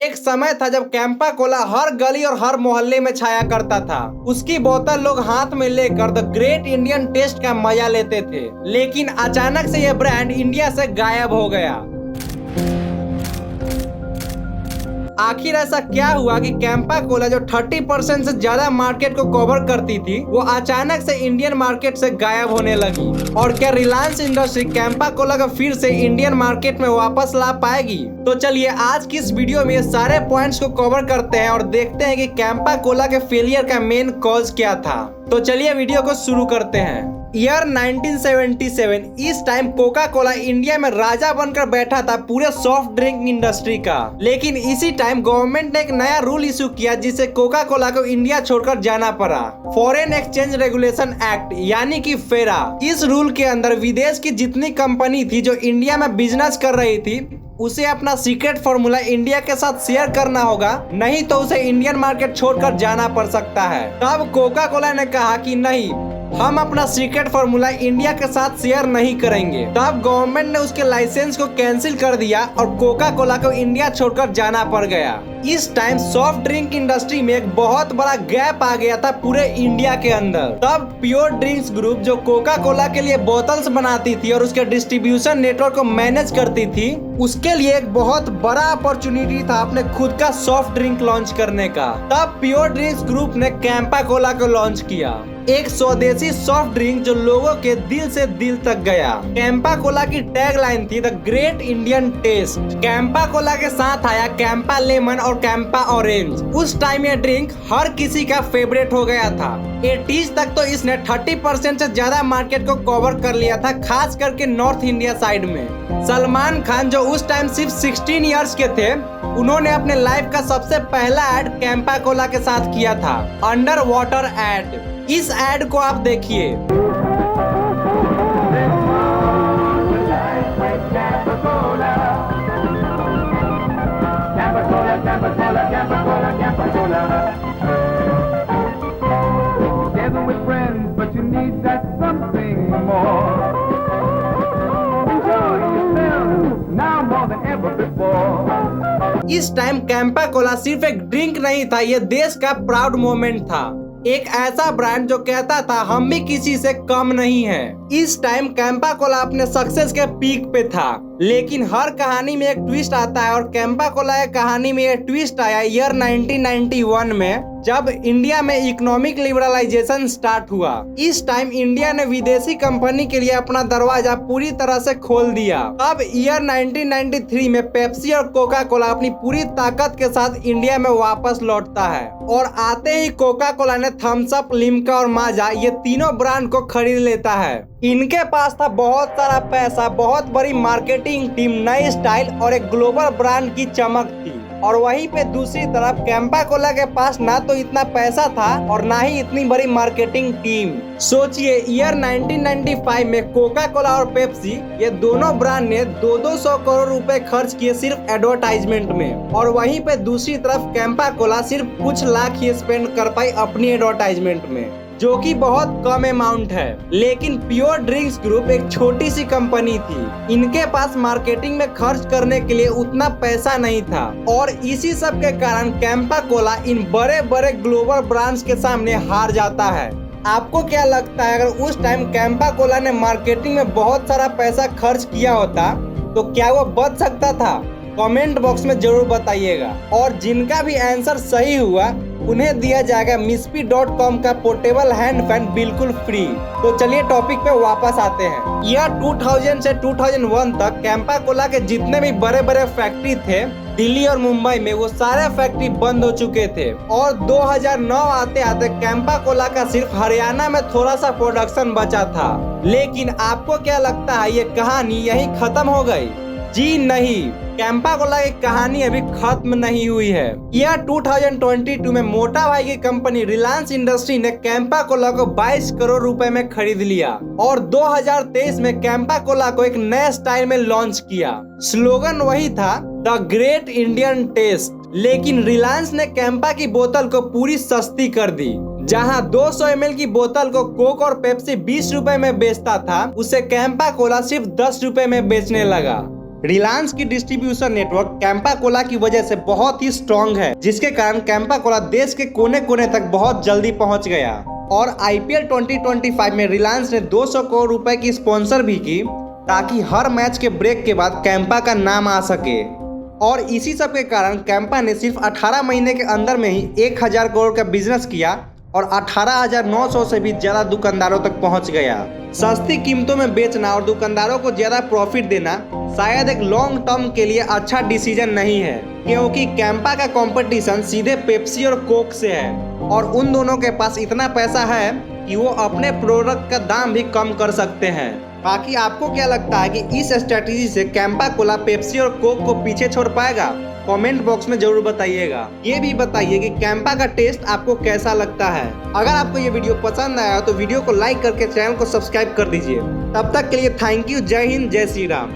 एक समय था जब कैंपा कोला हर गली और हर मोहल्ले में छाया करता था। उसकी बोतल लोग हाथ में लेकर द ग्रेट इंडियन टेस्ट का मजा लेते थे, लेकिन अचानक से यह ब्रांड इंडिया से गायब हो गया। आखिर ऐसा क्या हुआ कि कैंपा कोला जो 30% से ज्यादा मार्केट को कवर करती थी, वो अचानक से इंडियन मार्केट से गायब होने लगी? और क्या रिलायंस इंडस्ट्री कैंपा कोला को फिर से इंडियन मार्केट में वापस ला पाएगी? तो चलिए आज की इस वीडियो में ये सारे पॉइंट्स को कवर करते हैं और देखते हैं कि कैंपा कोला के फेलियर का मेन कॉज क्या था। तो चलिए वीडियो को शुरू करते हैं। ईयर 1977, इस टाइम कोका कोला इंडिया में राजा बनकर बैठा था पूरे सॉफ्ट ड्रिंक इंडस्ट्री का। लेकिन इसी टाइम गवर्नमेंट ने एक नया रूल इशू किया जिससे कोका कोला को इंडिया छोड़कर जाना पड़ा। फॉरेन एक्सचेंज रेगुलेशन एक्ट यानी कि फेरा। इस रूल के अंदर विदेश की जितनी कंपनी थी जो इंडिया में बिजनेस कर रही थी, उसे अपना सीक्रेट फॉर्मूला इंडिया के साथ शेयर करना होगा, नहीं तो उसे इंडियन मार्केट छोड़कर जाना पड़ सकता है। तब कोका कोला ने कहा कि नहीं, हम अपना सीक्रेट फॉर्मूला इंडिया के साथ शेयर नहीं करेंगे। तब गवर्नमेंट ने उसके लाइसेंस को कैंसिल कर दिया और कोका कोला को इंडिया छोड़कर जाना पड़ गया। इस टाइम सॉफ्ट ड्रिंक इंडस्ट्री में एक बहुत बड़ा गैप आ गया था पूरे इंडिया के अंदर। तब प्योर ड्रिंक्स ग्रुप जो कोका कोला के लिए बोतल्स बनाती थी और उसके डिस्ट्रीब्यूशन नेटवर्क को मैनेज करती थी, उसके लिए एक बहुत बड़ा अपॉर्चुनिटी था अपने खुद का सॉफ्ट ड्रिंक लॉन्च करने का। तब प्योर ड्रिंक्स ग्रुप ने कैंपा कोला को लॉन्च किया, एक स्वदेशी सॉफ्ट ड्रिंक जो लोगों के दिल से दिल तक गया। कैंपा कोला की टैगलाइन थी the great Indian taste. Campa cola के साथ आया कैंपा लेमन और कैंपा ऑरेंज। उस टाइम ये ड्रिंक हर किसी का फेवरेट हो गया था। 80s तक तो इसने 30% से ज्यादा मार्केट को कवर कर लिया था, खास करके नॉर्थ इंडिया साइड में। सलमान खान जो उस टाइम सिर्फ 16 इयर्स के थे, उन्होंने अपने लाइफ का सबसे पहला एड कैंपा कोला के साथ किया था, अंडर वाटर एड। इस एड को आप देखिए। इस टाइम कैंपा कोला सिर्फ एक ड्रिंक नहीं था, ये देश का प्राउड मोमेंट था। एक ऐसा ब्रांड जो कहता था हम भी किसी से कम नहीं है। इस टाइम कैंपा कोला अपने सक्सेस के पीक पे था, लेकिन हर कहानी में एक ट्विस्ट आता है और कैंपा कोला की कहानी में एक ट्विस्ट आया ईयर 1991 में, जब इंडिया में इकोनॉमिक लिबरलाइजेशन स्टार्ट हुआ। इस टाइम इंडिया ने विदेशी कंपनी के लिए अपना दरवाजा पूरी तरह से खोल दिया। अब ईयर 1993 में पेप्सी और कोका कोला अपनी पूरी ताकत के साथ इंडिया में वापस लौटता है और आते ही कोका कोला ने थम्स अप, लिम्का और माजा ये तीनों ब्रांड को खरीद लेता है। इनके पास था बहुत सारा पैसा, बहुत बड़ी मार्केटिंग टीम, नई स्टाइल और एक ग्लोबल ब्रांड की चमक थी। और वहीं पे दूसरी तरफ कैंपा कोला के पास ना तो इतना पैसा था और ना ही इतनी बड़ी मार्केटिंग टीम। सोचिए ईयर 1995 में कोका कोला और पेप्सी ये दोनों ब्रांड ने 200 करोड़ रुपए खर्च किए सिर्फ एडवर्टाइजमेंट में, और वहीं पे दूसरी तरफ कैंपा कोला सिर्फ कुछ लाख ही स्पेंड कर पाई अपनी एडवर्टाइजमेंट में, जो कि बहुत कम अमाउंट है। लेकिन प्योर ड्रिंक्स ग्रुप एक छोटी सी कंपनी थी, इनके पास मार्केटिंग में खर्च करने के लिए उतना पैसा नहीं था, और इसी सब के कारण कैंपा कोला इन बड़े बड़े ग्लोबल ब्रांड्स के सामने हार जाता है। आपको क्या लगता है अगर उस टाइम कैंपा कोला ने मार्केटिंग में बहुत सारा पैसा खर्च किया होता तो क्या वो बच सकता था? कमेंट बॉक्स में जरूर बताइएगा। और जिनका भी आंसर सही हुआ उन्हें दिया जाएगा mispi.com का पोर्टेबल हैंड फैन बिल्कुल फ्री। तो चलिए टॉपिक पे वापस आते हैं। ईयर 2000 से 2001 तक कैंपा कोला के जितने भी बड़े बड़े फैक्ट्री थे दिल्ली और मुंबई में, वो सारे फैक्ट्री बंद हो चुके थे। और 2009 आते आते कैंपा कोला का सिर्फ हरियाणा में थोड़ा सा प्रोडक्शन बचा था। लेकिन आपको क्या लगता है ये कहानी यही खत्म हो गई? जी नहीं, कैंपा कोला की कहानी अभी खत्म नहीं हुई है। ईयर 2022 में मोटा भाई की कंपनी रिलायंस इंडस्ट्री ने कैंपा कोला को 22 करोड़ रुपए में खरीद लिया और 2023 में कैंपा कोला को एक नए स्टाइल में लॉन्च किया। स्लोगन वही था द ग्रेट इंडियन टेस्ट। लेकिन रिलायंस ने कैंपा की बोतल को पूरी सस्ती कर दी। जहां 200 ml की बोतल को कोक और पेप्सी 20 रुपए में बेचता था, उसे कैंपा कोला सिर्फ 10 रुपए में बेचने लगा। रिलायंस की डिस्ट्रीब्यूशन नेटवर्क कैंपा कोला की वजह से बहुत ही स्ट्रॉन्ग है, जिसके कारण कैंपा कोला देश के कोने कोने तक बहुत जल्दी पहुंच गया। और IPL 2025 में रिलायंस ने 200 करोड़ रुपए की स्पॉन्सर भी की, ताकि हर मैच के ब्रेक के बाद कैंपा का नाम आ सके। और इसी सब के कारण कैंपा ने सिर्फ 18 महीने के अंदर में ही 1000 करोड़ का बिजनेस किया और 18,900 से भी ज्यादा दुकानदारों तक पहुंच गया। सस्ती कीमतों में बेचना और दुकानदारों को ज्यादा प्रॉफिट देना शायद एक लॉन्ग टर्म के लिए अच्छा डिसीजन नहीं है, क्योंकि कैंपा का कंपटीशन सीधे पेप्सी और कोक से है और उन दोनों के पास इतना पैसा है कि वो अपने प्रोडक्ट का दाम भी कम कर सकते हैं। बाकी आपको क्या लगता है कि इस स्ट्रेटजी से कैंपा कोला पेप्सी और कोक को पीछे छोड़ पाएगा? कमेंट बॉक्स में जरूर बताइएगा। ये भी बताइए कि कैंपा का टेस्ट आपको कैसा लगता है। अगर आपको ये वीडियो पसंद आया तो वीडियो को लाइक करके चैनल को सब्सक्राइब कर दीजिए। तब तक के लिए थैंक यू। जय हिंद, जय श्री राम।